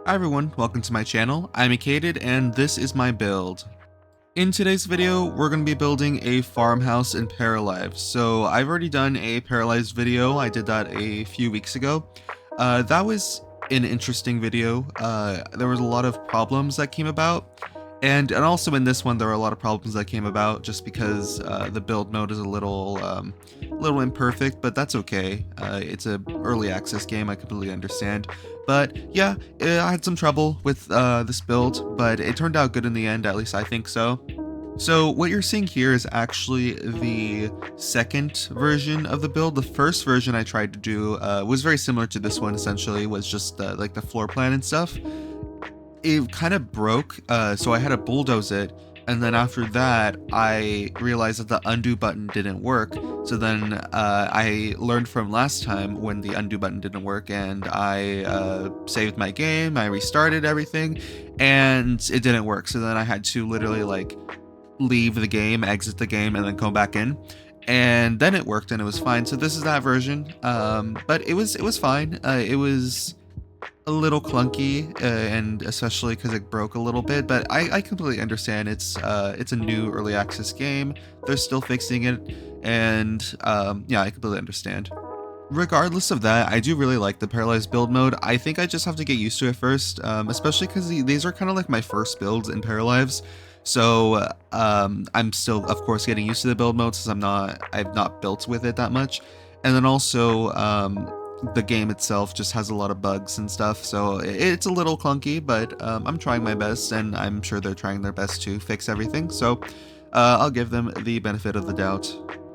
Hi everyone, welcome to my channel. I'm ACated and this is my build. In today's video, we're going to be building a farmhouse in Paralives. So I've already done a Paralives video. I did that a few weeks ago. That was an interesting video. There was a lot of problems that came about. And also in this one, there are a lot of problems that came about just because the build mode is a little imperfect, but that's okay. It's an early access game, I completely understand. But yeah, I had some trouble with this build, but it turned out good in the end, at least I think so. So what you're seeing here is actually the second version of the build. The first version I tried to do was very similar to this one, essentially. It was just like the floor plan and stuff. It kind of broke, so I had to bulldoze it. And then after that, I realized that the undo button didn't work. So then I learned from last time when the undo button didn't work, and I saved my game, I restarted everything, and it didn't work. So then I had to literally like leave the game, exit the game, and then come back in. And then it worked and it was fine. So this is that version, but it was fine. It was a little clunky, and especially because it broke a little bit, but I completely understand. It's a new early access game. They're still fixing it, and yeah, I completely understand. Regardless of that, I do really like the Paralives build mode. I think I just have to get used to it first, especially because these are kind of like my first builds in Paralives. So I'm still, of course, getting used to the build mode since I've not built with it that much. And then also, the game itself just has a lot of bugs and stuff, so it's a little clunky, but I'm trying my best, and I'm sure they're trying their best to fix everything, so I'll give them the benefit of the doubt.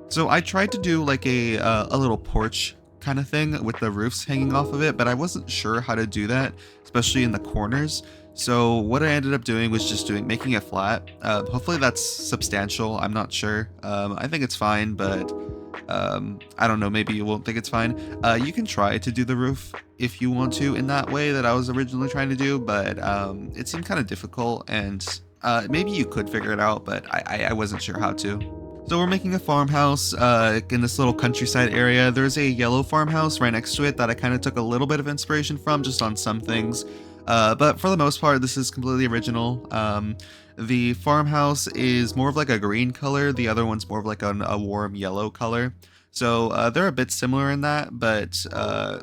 So I tried to do like a little porch kind of thing with the roofs hanging off of it, but I wasn't sure how to do that, especially in the corners. So what I ended up doing was just making it flat. Hopefully that's substantial. I'm not sure. I think it's fine, but I don't know, maybe you won't think it's fine. You can try to do the roof if you want to in that way that I was originally trying to do, but it seemed kind of difficult, and maybe you could figure it out, but I wasn't sure how to. So we're making a farmhouse in this little countryside area. There's a yellow farmhouse right next to it that I kind of took a little bit of inspiration from just on some things. But for the most part, this is completely original. The farmhouse is more of like a green color. The other one's more of like a warm yellow color. So they're a bit similar in that, but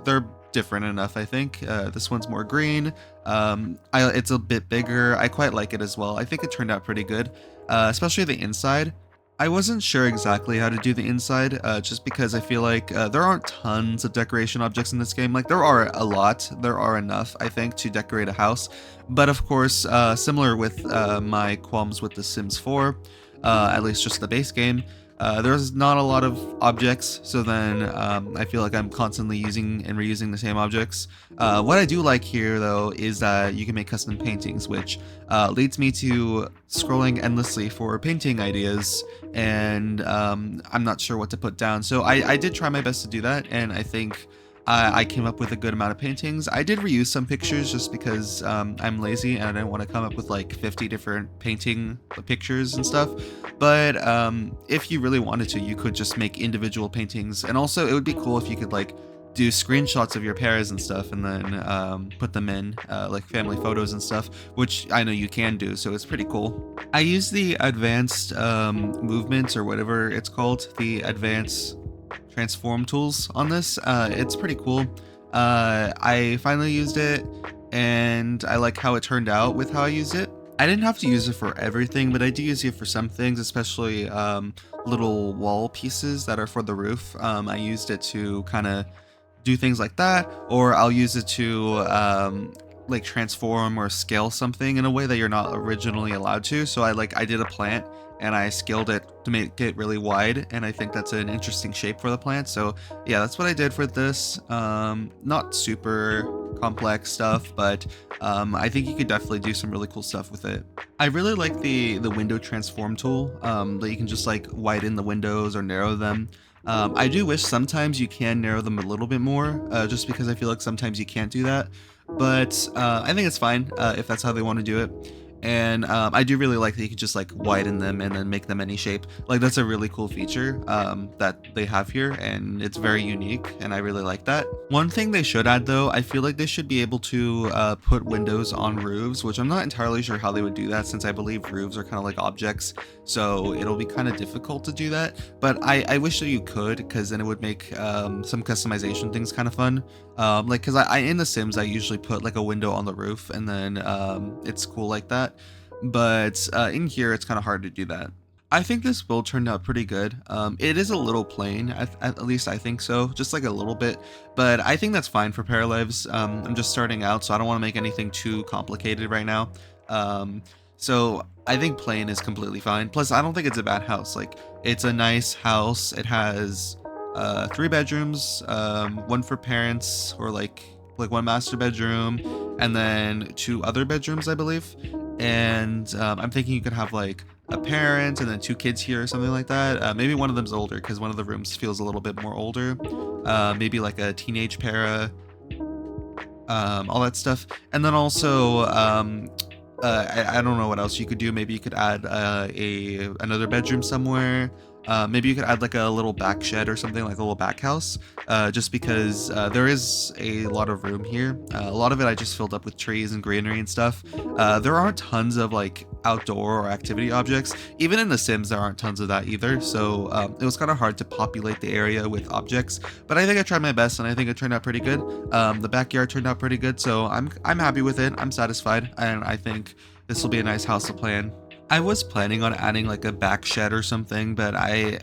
they're different enough, I think. This one's more green. It's a bit bigger. I quite like it as well. I think it turned out pretty good, especially the inside. I wasn't sure exactly how to do the inside, just because I feel like there aren't tons of decoration objects in this game. Like, there are a lot, there are enough, I think, to decorate a house. But of course, similar with my qualms with The Sims 4, at least just the base game, there's not a lot of objects, so then I feel like I'm constantly using and reusing the same objects. What I do like here, though, is that you can make custom paintings, which leads me to scrolling endlessly for painting ideas, and I'm not sure what to put down. So I did try my best to do that, and I think I came up with a good amount of paintings. I did reuse some pictures just because I'm lazy and I didn't want to come up with like 50 different painting pictures and stuff. But if you really wanted to, you could just make individual paintings. And also it would be cool if you could like do screenshots of your pairs and stuff and then put them in like family photos and stuff, which I know you can do, so it's pretty cool. I use the advanced movements, or whatever it's called, the advanced transform tools on this. It's pretty cool. I finally used it and I like how it turned out with how I used it. I didn't have to use it for everything, but I do use it for some things, especially little wall pieces that are for the roof. I used it to kind of do things like that, or I'll use it to like transform or scale something in a way that you're not originally allowed to. So I did a plant and I scaled it to make it really wide, and I think that's an interesting shape for the plant. So yeah, that's what I did for this. Not super complex stuff, but I think you could definitely do some really cool stuff with it. I really like the window transform tool, that you can just like widen the windows or narrow them. I do wish sometimes you can narrow them a little bit more, just because I feel like sometimes you can't do that. But I think it's fine if that's how they want to do it. And I do really like that you can just like widen them and then make them any shape. Like that's a really cool feature that they have here, and it's very unique, and I really like that. One thing they should add though, I feel like they should be able to put windows on roofs, which I'm not entirely sure how they would do that, since I believe roofs are kind of like objects, so it'll be kind of difficult to do that. But I wish that you could, because then it would make some customization things kind of fun. Like, because I in The Sims I usually put like a window on the roof, and then it's cool like that. But in here it's kind of hard to do that. I think this build turned out pretty good. It is a little plain, at least I think so, just like a little bit, but I think that's fine for Paralives. I'm just starting out, so I don't want to make anything too complicated right now. So I think plain is completely fine. Plus, I don't think it's a bad house. Like, it's a nice house. It has 3 bedrooms, one for parents, or like one master bedroom, and then 2 other bedrooms, I believe. And I'm thinking you could have like a parent and then 2 kids here or something like that. Maybe one of them's older, because one of the rooms feels a little bit more older. Maybe like a teenage para, all that stuff. And then also I don't know what else you could do. Maybe you could add another bedroom somewhere. Maybe you could add like a little back shed or something, like a little back house, just because there is a lot of room here. A lot of it I just filled up with trees and greenery and stuff. There aren't tons of like outdoor or activity objects. Even in The Sims there aren't tons of that either, so it was kind of hard to populate the area with objects, but I think I tried my best, and I think it turned out pretty good. The backyard turned out pretty good, so I'm happy with it. I'm satisfied, and I think this will be a nice house to play in. I was planning on adding like a back shed or something, but I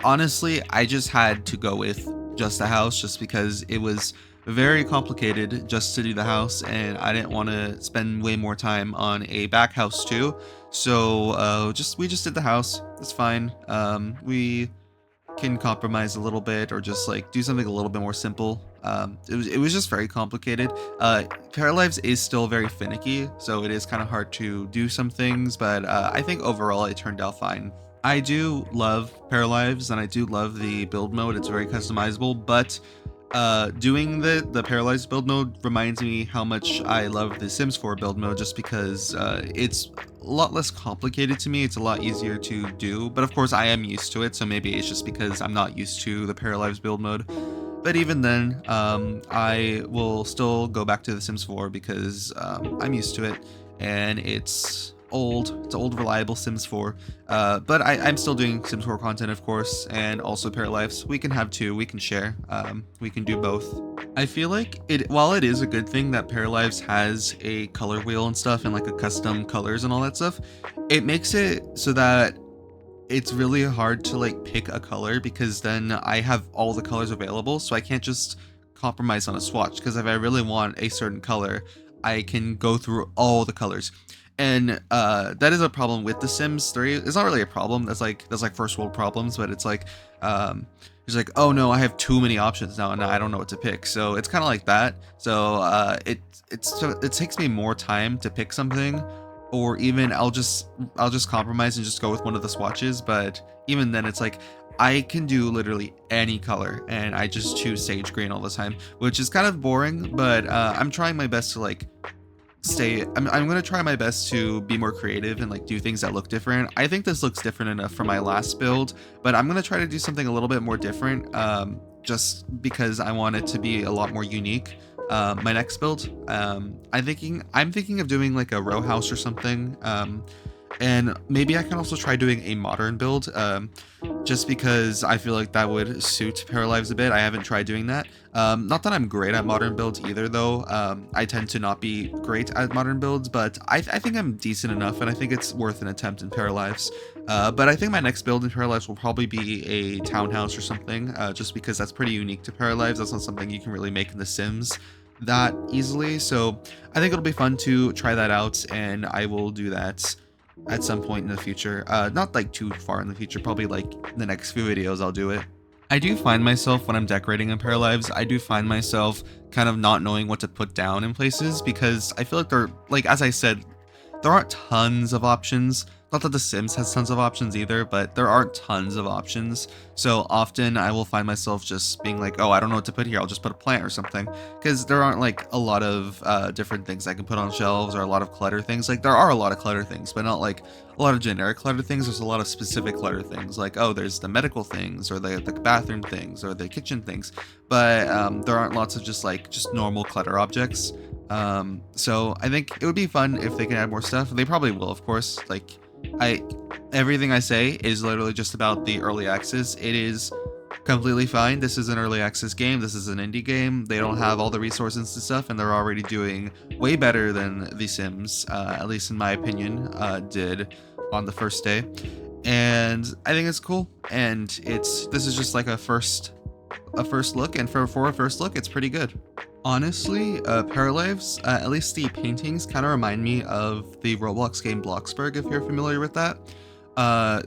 honestly, I just had to go with just a house, just because it was very complicated just to do the house, and I didn't want to spend way more time on a back house too. So we just did the house. It's fine. We can compromise a little bit, or just like do something a little bit more simple. It was just very complicated. Paralives is still very finicky, so it is kind of hard to do some things, but I think overall it turned out fine. I do love Paralives, and I do love the build mode. It's very customizable, but doing the Paralives build mode reminds me how much I love the Sims 4 build mode, just because it's a lot less complicated to me. It's a lot easier to do, but of course I am used to it, so maybe it's just because I'm not used to the Paralives build mode. But even then, I will still go back to The Sims 4, because I'm used to it, and it's old. It's old, reliable Sims 4. But I'm still doing Sims 4 content, of course, and also Paralives. We can have 2. We can share. We can do both. I feel like while it is a good thing that Paralives has a color wheel and stuff, and like a custom colors and all that stuff, it makes it so that it's really hard to like pick a color, because then I have all the colors available, so I can't just compromise on a swatch, because if I really want a certain color, I can go through all the colors. And that is a problem with The Sims 3. It's not really a problem. That's like first world problems, but it's like it's like, oh no, I have too many options now, and I don't know what to pick. So it's kind of like that. So it takes me more time to pick something, or even I'll just compromise and just go with one of the swatches. But even then, it's like I can do literally any color, and I just choose sage green all the time, which is kind of boring. But I'm trying my best to like I'm gonna try my best to be more creative and like do things that look different. I think this looks different enough for my last build, but I'm gonna try to do something a little bit more different, just because I want it to be a lot more unique. My next build, I'm thinking of doing like a row house or something, and maybe I can also try doing a modern build, just because I feel like that would suit Paralives a bit. I haven't tried doing that. Not that I'm great at modern builds either, though. I tend to not be great at modern builds, but I think I'm decent enough, and I think it's worth an attempt in Paralives. But I think my next build in Paralives will probably be a townhouse or something, just because that's pretty unique to Paralives. That's not something you can really make in The Sims that easily, so I think it'll be fun to try that out, and I will do that at some point in the future. Not like too far in the future, probably like the next few videos I'll do it. I do find myself, when I'm decorating in Paralives, I do find myself kind of not knowing what to put down in places, because I feel like as I said, there aren't tons of options Not that The Sims has tons of options either, but there aren't tons of options. So often I will find myself just being like, oh, I don't know what to put here. I'll just put a plant or something. Because there aren't like a lot of different things I can put on shelves or a lot of clutter things. Like there are a lot of clutter things, but not like a lot of generic clutter things. There's a lot of specific clutter things. Like, oh, there's the medical things or the bathroom things or the kitchen things. But there aren't lots of just normal clutter objects. So I think it would be fun if they can add more stuff. They probably will, of course. Like I everything I say is literally just about the early access. It is completely fine. This is an early access game. This is an indie game. They don't have all the resources and stuff, and they're already doing way better than The Sims, at least in my opinion, did on the first day. And I think it's cool. And this is just like a first look, and for a first look, it's pretty good. Honestly, Paralives, at least the paintings kind of remind me of the Roblox game Bloxburg, if you're familiar with that.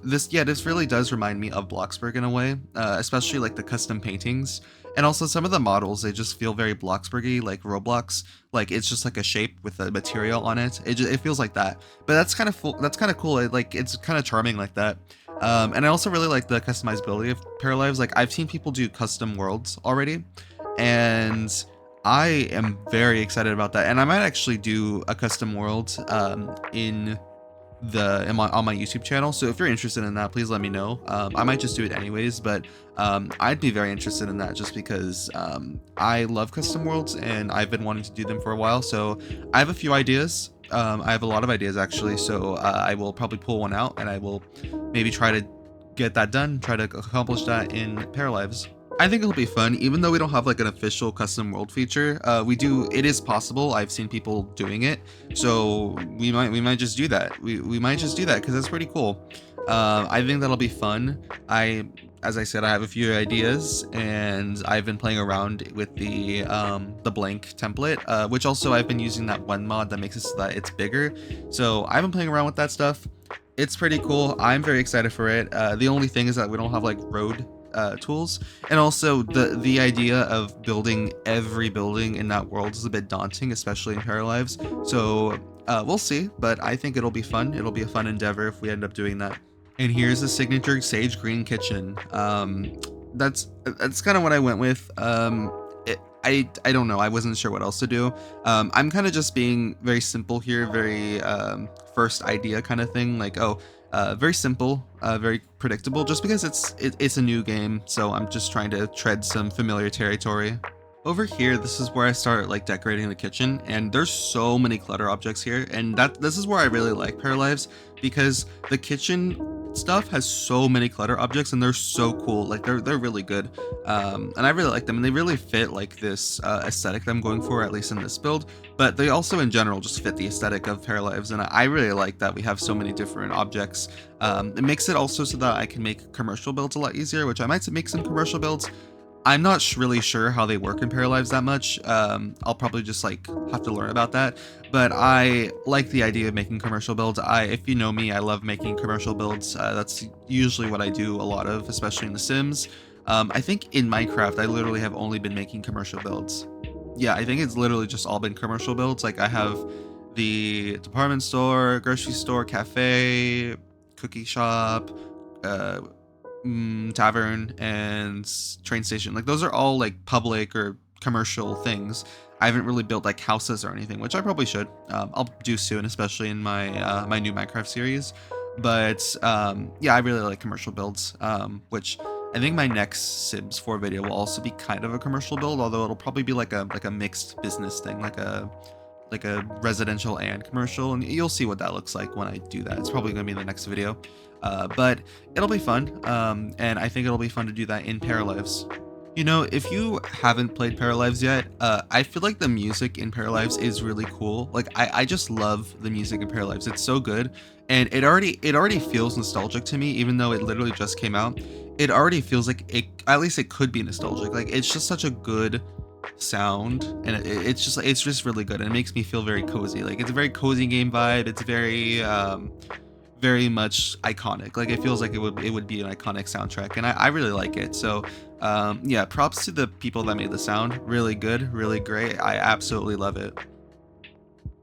This really does remind me of Bloxburg in a way, especially like the custom paintings. And also some of the models, they just feel very Bloxburgy, like Roblox. Like it's just like a shape with a material on it. It feels like that. But that's kind of cool. It's kind of charming like that. And I also really like the customizability of Paralives. Like I've seen people do custom worlds already, and I am very excited about that. And I might actually do a custom world on my YouTube channel. So if you're interested in that, please let me know. I might just do it anyways, but I'd be very interested in that just because I love custom worlds and I've been wanting to do them for a while. So I have a few ideas. I have a lot of ideas actually. So I will probably pull one out and I will maybe try to get that done, try to accomplish that in Paralives. I think it'll be fun, even though we don't have like an official custom world feature. It is possible. I've seen people doing it, so we might just do that. We might just do that because that's pretty cool. I think that'll be fun. As I said, I have a few ideas, and I've been playing around with the blank template, which also I've been using that one mod that makes it so that it's bigger. So I've been playing around with that stuff. It's pretty cool. I'm very excited for it. The only thing is that we don't have like road tools, and also the idea of building every building in that world is a bit daunting, especially in Paralives. So we'll see, but I think it'll be fun. It'll be a fun endeavor if we end up doing that. And here's the signature sage green kitchen. That's kind of what I went with. I don't know. I wasn't sure what else to do. I'm kind of just being very simple here, very first idea kind of thing. Like, very simple, very predictable, just because it's a new game, so I'm just trying to tread some familiar territory. Over here, this is where I start like decorating the kitchen, and there's so many clutter objects here, and this is where I really like Paralives, because the kitchen stuff has so many clutter objects and they're so cool. Like they're really good, and I really like them, and they really fit like this aesthetic that I'm going for, at least in this build. But they also in general just fit the aesthetic of Paralives, and I really like that we have so many different objects. It makes it also so that I can make commercial builds a lot easier, which I might make some commercial builds. I'm not really sure how they work in Paralives that much. I'll probably just like have to learn about that. But I like the idea of making commercial builds. If you know me, I love making commercial builds. That's usually what I do a lot of, especially in The Sims. I think in Minecraft, I literally have only been making commercial builds. Yeah, I think it's literally just all been commercial builds. Like I have the department store, grocery store, cafe, cookie shop, tavern, and train station. Like those are all like public or commercial things. I haven't really built like houses or anything, which I probably should. I'll do soon, especially in my my new Minecraft series. But yeah, I really like commercial builds, which I think my next Sims 4 video will also be kind of a commercial build, although it'll probably be like a mixed business thing, like a residential and commercial, and you'll see what that looks like when I do that. It's probably gonna be in the next video, but it'll be fun, and I think it'll be fun to do that in Paralives. You know, if you haven't played Paralives yet, I feel like the music in Paralives is really cool. Like I just love the music in Paralives. It's so good, and it already feels nostalgic to me, even though it literally just came out. It already feels like at least it could be nostalgic. Like it's just such a good sound, and it's just really good, and it makes me feel very cozy. Like it's a very cozy game vibe. It's very much iconic. Like it feels like it would be an iconic soundtrack, and I really like it. So yeah, props to the people that made the sound. Really good, really great. I absolutely love it.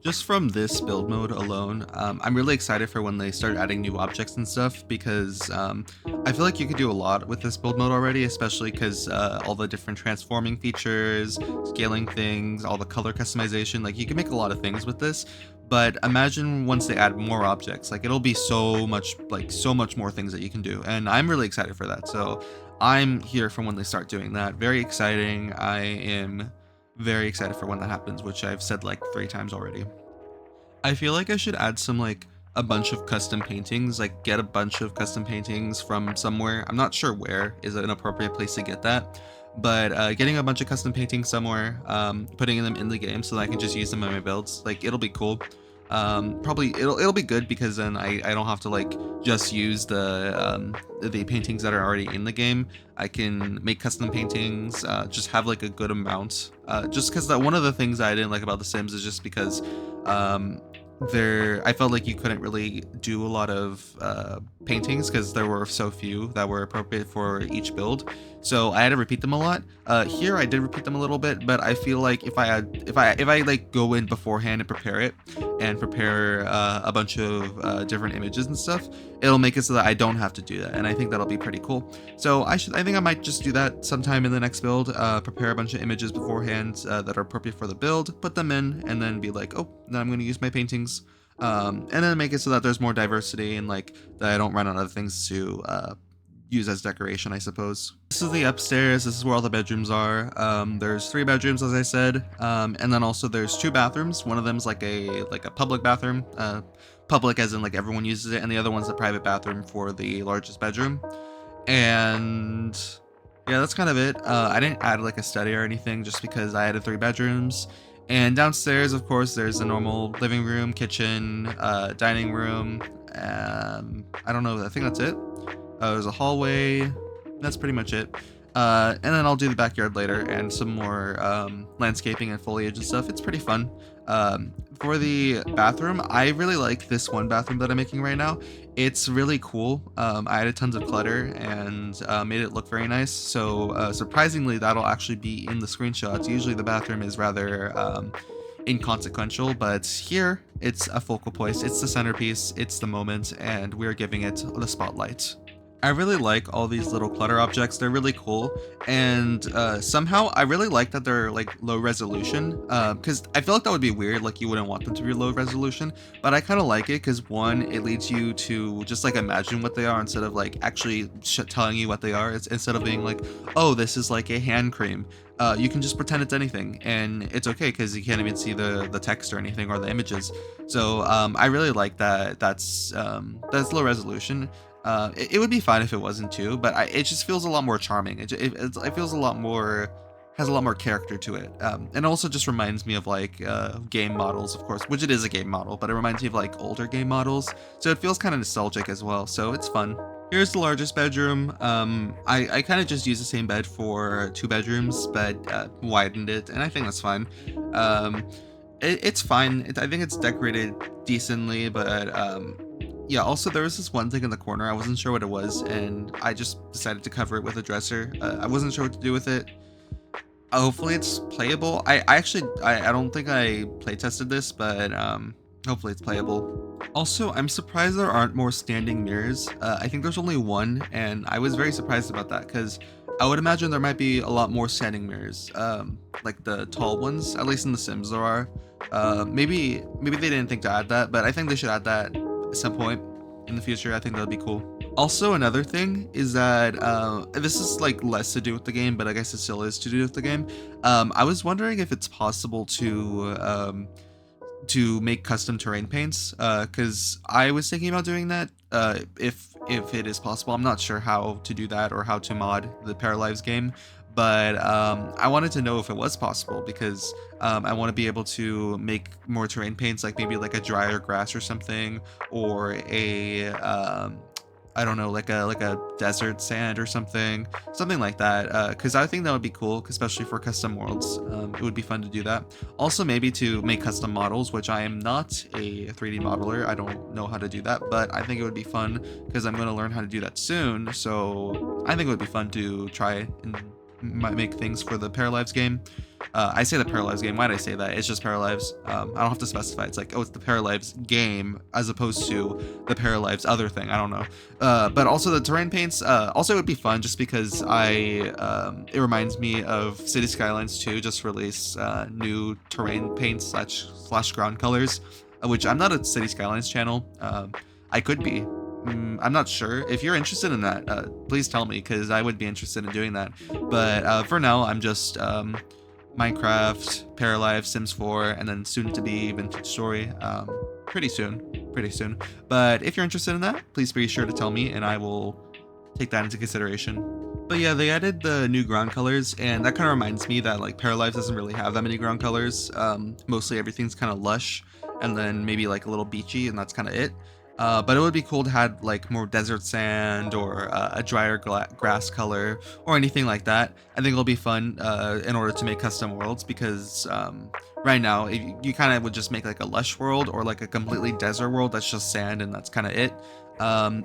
Just from this build mode alone, I'm really excited for when they start adding new objects and stuff because I feel like you could do a lot with this build mode already, especially because all the different transforming features, scaling things, all the color customization, like you can make a lot of things with this. But imagine once they add more objects, like it'll be so much, like so much more things that you can do. And I'm really excited for that. So I'm here for when they start doing that. Very exciting. I am very excited for when that happens, which I've said like 3 times already. I feel like I should add some like a bunch of custom paintings, like get a bunch of custom paintings from somewhere. I'm not sure where is an appropriate place to get that, but getting a bunch of custom paintings somewhere, putting them in the game so that I can just use them in my builds, like it'll be cool. Probably it'll be good because then I don't have to like just use the paintings that are already in the game. I can make custom paintings, just have like a good amount. Just because that one of the things I didn't like about The Sims is just because um, I felt like you couldn't really do a lot of paintings because there were so few that were appropriate for each build. So I had to repeat them a lot. Here I did repeat them a little bit, but I feel like if I like go in beforehand and prepare it and prepare a bunch of different images and stuff, it'll make it so that I don't have to do that, and I think that'll be pretty cool. So I think I might just do that sometime in the next build. Prepare a bunch of images beforehand that are appropriate for the build, put them in, and then be like, oh, then I'm going to use my paintings, and then make it so that there's more diversity and like that I don't run out of things to use as decoration, I suppose. This is the upstairs. This is where all the bedrooms are. There's 3 bedrooms, as I said, and then also there's 2 bathrooms. One of them is like a public bathroom, public as in like everyone uses it, and the other one's a private bathroom for the largest bedroom. And yeah, that's kind of it. I didn't add like a study or anything just because I added 3 bedrooms. And downstairs, of course, there's a normal living room, kitchen, dining room. I don't know. I think that's it. There's a hallway. That's pretty much it. And then I'll do the backyard later and some more landscaping and foliage and stuff. It's pretty fun. For the bathroom, I really like this one bathroom that I'm making right now. It's really cool. I added tons of clutter and made it look very nice. So surprisingly, that'll actually be in the screenshots. Usually the bathroom is rather inconsequential, but here it's a focal point. It's the centerpiece. It's the moment, and we're giving it the spotlight. I really like all these little clutter objects. They're really cool, and somehow I really like that they're like low resolution, because I feel like that would be weird, like you wouldn't want them to be low resolution, but I kind of like it because one, it leads you to just like imagine what they are instead of like actually telling you what they are. It's instead of being like, oh, this is like a hand cream. You can just pretend it's anything, and it's okay because you can't even see the text or anything or the images. So I really like that. That's low resolution. It would be fine if it wasn't too, but it just feels a lot more charming. It feels a lot more, has a lot more character to it. And also just reminds me of like game models, of course, which it is a game model, but it reminds me of like older game models. So it feels kind of nostalgic as well. So it's fun. Here's the largest bedroom. I kind of just used the same bed for 2 bedrooms, but widened it, and I think that's fine. It's fine. I think it's decorated decently, but yeah, also there was this one thing in the corner. I wasn't sure what it was, and I just decided to cover it with a dresser. I wasn't sure what to do with it. Hopefully it's playable. I don't think I play tested this, but hopefully it's playable. Also, I'm surprised there aren't more standing mirrors. I think there's only one, and I was very surprised about that because I would imagine there might be a lot more standing mirrors, like the tall ones. At least in The Sims there are. Maybe they didn't think to add that, but I think they should add that at some point in the future. I think that'd be cool. Also, another thing is that this is like less to do with the game, but I guess it still is to do with the game. I was wondering if it's possible to make custom terrain paints, because I was thinking about doing that. If it is possible, I'm not sure how to do that or how to mod the Paralives game, but I wanted to know if it was possible because I want to be able to make more terrain paints, like maybe like a drier grass or something, or a I don't know, like a desert sand or something like that. Because I think that would be cool, especially for custom worlds. It would be fun to do that. Also, maybe to make custom models, which I am not a 3D modeler. I don't know how to do that, but I think it would be fun because I'm going to learn how to do that soon. So I think it would be fun to try and make things for the Paralives game. I say the Paralives game. Why did I say that? It's just Paralives. I don't have to specify. It's like, oh, it's the Paralives game as opposed to the Paralives other thing. I don't know. But also the terrain paints. Also, it would be fun just because it reminds me of City Skylines 2 just released new terrain paints slash ground colors, which I'm not a City Skylines channel. I could be. I'm not sure. If you're interested in that, please tell me, because I would be interested in doing that. But for now, I'm just Minecraft, Paralives, Sims 4, and then soon to be Vintage Story. Pretty soon. But if you're interested in that, please be sure to tell me, and I will take that into consideration. But yeah, they added the new ground colors, and that kind of reminds me that like Paralives doesn't really have that many ground colors. Mostly everything's kind of lush, and then maybe like a little beachy, and that's kind of it. But it would be cool to have like more desert sand or a drier grass color or anything like that. I think it'll be fun in order to make custom worlds, because right now you kind of would just make like a lush world or like a completely desert world that's just sand and that's kind of it.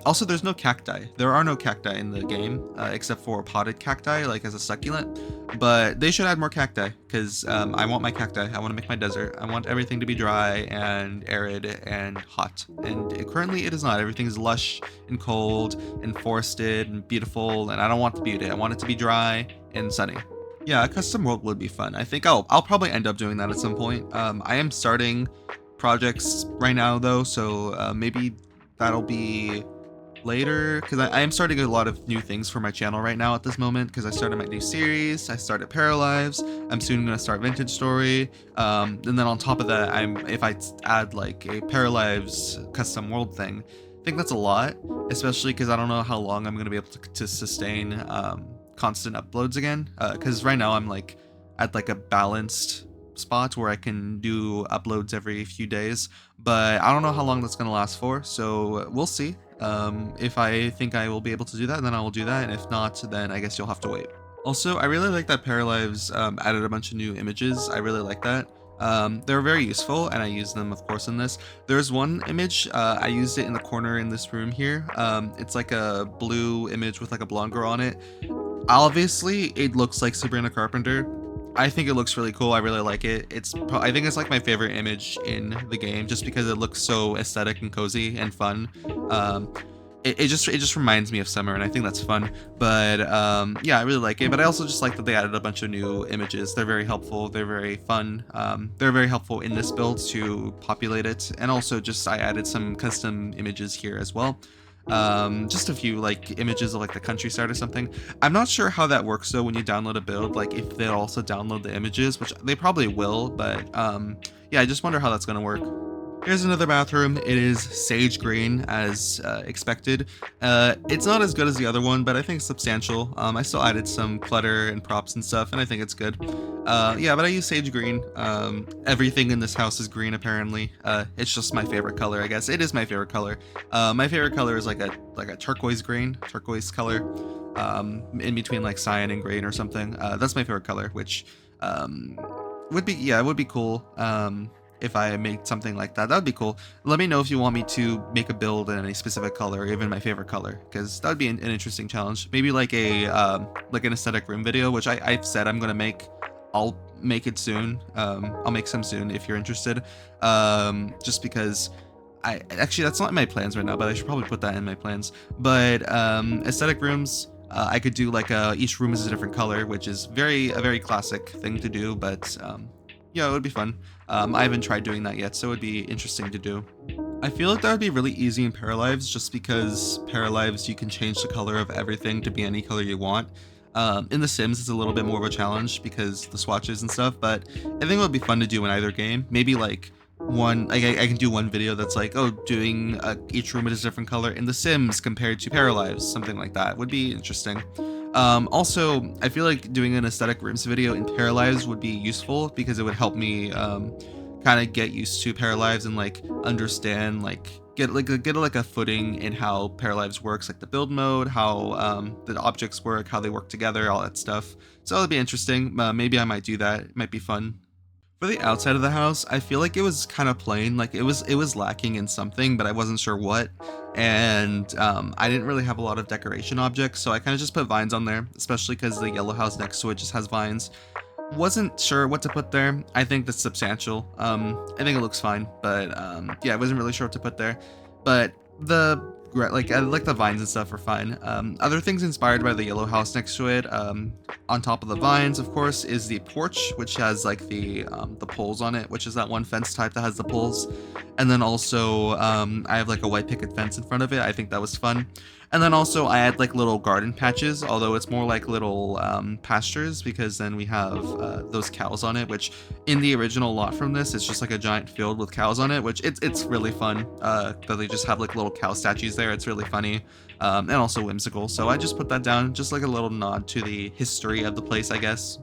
Also, there's no cacti. There are no cacti in the game, except for potted cacti, like as a succulent. But they should add more cacti, because I want my cacti. I want to make my desert. I want everything to be dry and arid and hot. And currently it is not. Everything's lush and cold and forested and beautiful, and I don't want the beauty. I want it to be dry and sunny. Yeah, a custom world would be fun. I think I'll probably end up doing that at some point. I am starting projects right now though, so maybe that'll be later, because I am starting a lot of new things for my channel right now at this moment, because I started my new series. I started Paralives. I'm soon going to start Vintage Story, and then on top of that, if I add like a Paralives custom world thing, I think that's a lot, especially because I don't know how long I'm going to be able to sustain constant uploads again, because right now I'm like at like a balanced spot where I can do uploads every few days, but I don't know how long that's going to last for, so we'll see. If I think I will be able to do that, then I will do that, and if not, then I guess you'll have to wait. Also, I really like that Paralives added a bunch of new images. I really like that. They're very useful, and I use them, of course, in this. There's one image, I used it in the corner in this room here. It's like a blue image with like a blonde girl on it. Obviously, it looks like Sabrina Carpenter. I think it looks really cool. I really like it. I think it's like my favorite image in the game, just because it looks so aesthetic and cozy and fun. It just reminds me of summer, and I think that's fun. But yeah, I really like it. But I also just like that they added a bunch of new images. They're very helpful. They're very fun. They're very helpful in this build to populate it. And also just I added some custom images here as well. Just a few like images of like the countryside or something. I'm not sure how that works though when you download a build, like if they'll also download the images, which they probably will, but yeah, I just wonder how that's gonna work. Here's another bathroom. It is sage green as expected. It's not as good as the other one, but I think it's substantial. I still added some clutter and props and stuff, and I think it's good. Yeah, but I use sage green. Everything in this house is green apparently. It's just my favorite color, I guess. It is my favorite color. My favorite color is like a turquoise color, in between like cyan and green or something. That's my favorite color, which would be cool. If I made something like that, that would be cool. Let me know if you want me to make a build in a specific color, or even my favorite color, because that would be an interesting challenge. Maybe like like an aesthetic room video, which I've said I'm gonna make. I'll make it soon. I'll make some soon if you're interested. Just because actually that's not in my plans right now, but I should probably put that in my plans. But aesthetic rooms, I could do like each room is a different color, which is a very classic thing to do, but yeah, it would be fun. I haven't tried doing that yet, so it would be interesting to do. I feel like that would be really easy in Paralives, just because Paralives you can change the color of everything to be any color you want. In The Sims, it's a little bit more of a challenge because the swatches and stuff, but I think it would be fun to do in either game. Maybe like I can do one video that's like, oh, doing each room is a different color in The Sims compared to Paralives, something like that would be interesting. Also, I feel like doing an aesthetic rooms video in Paralives would be useful, because it would help me kind of get used to Paralives and like understand, like get a footing in how Paralives works, like the build mode, how the objects work, how they work together, all that stuff. So it'll be interesting. Maybe I might do that. It might be fun. For the outside of the house, I feel like it was kind of plain. Like it was lacking in something, but I wasn't sure what. And I didn't really have a lot of decoration objects, so I kind of just put vines on there, especially because the yellow house next to it just has vines. Wasn't sure what to put there. I think that's substantial. I think it looks fine, but yeah, I wasn't really sure what to put there. But I like the vines and stuff are fine. Other things inspired by the yellow house next to it. On top of the vines, of course, is the porch, which has like the poles on it, which is that one fence type that has the poles. And then also I have like a white picket fence in front of it. I think that was fun. And then also I had like little garden patches, although it's more like little pastures, because then we have those cows on it, which in the original lot from this, it's just like a giant field with cows on it, which it's really fun that they just have like little cow statues there. It's really funny and also whimsical. So I just put that down, just like a little nod to the history of the place, I guess.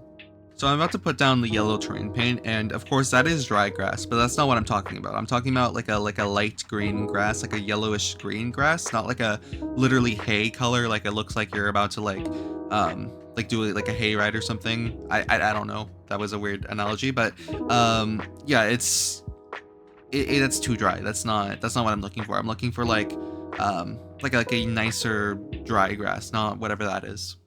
So I'm about to put down the yellow terrain paint, and of course that is dry grass, but that's not what I'm talking about. I'm talking about like a light green grass, like a yellowish green grass, not like a literally hay color, like it looks like you're about to like do like a hay ride or something. I don't know. That was a weird analogy, but yeah, it's too dry. That's not what I'm looking for. I'm looking for like a nicer dry grass, not whatever that is.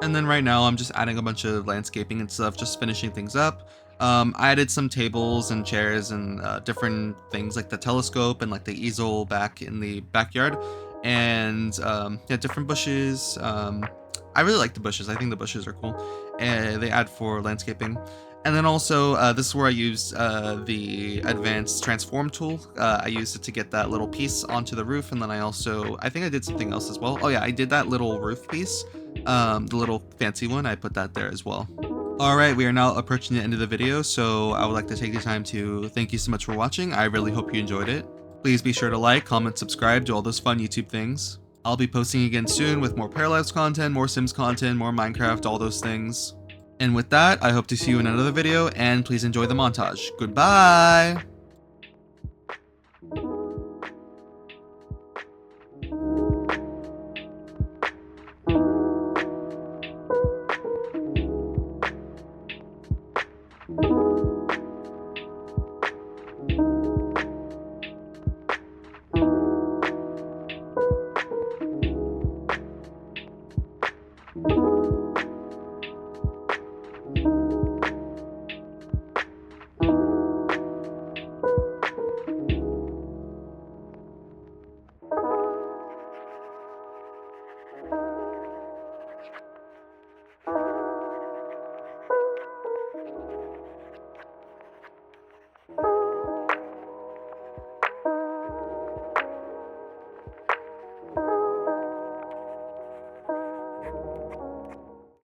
And then right now I'm just adding a bunch of landscaping and stuff, just finishing things up. I added some tables and chairs and different things like the telescope and like the easel back in the backyard. And yeah, different bushes. I really like the bushes. I think the bushes are cool. And they add for landscaping. And then also, this is where I used the advanced transform tool. I used it to get that little piece onto the roof, and then I think I did something else as well. Oh yeah, I did that little roof piece, the little fancy one, I put that there as well. Alright, we are now approaching the end of the video, so I would like to take the time to thank you so much for watching. I really hope you enjoyed it. Please be sure to like, comment, subscribe, do all those fun YouTube things. I'll be posting again soon with more Paralives content, more Sims content, more Minecraft, all those things. And with that, I hope to see you in another video, and please enjoy the montage. Goodbye!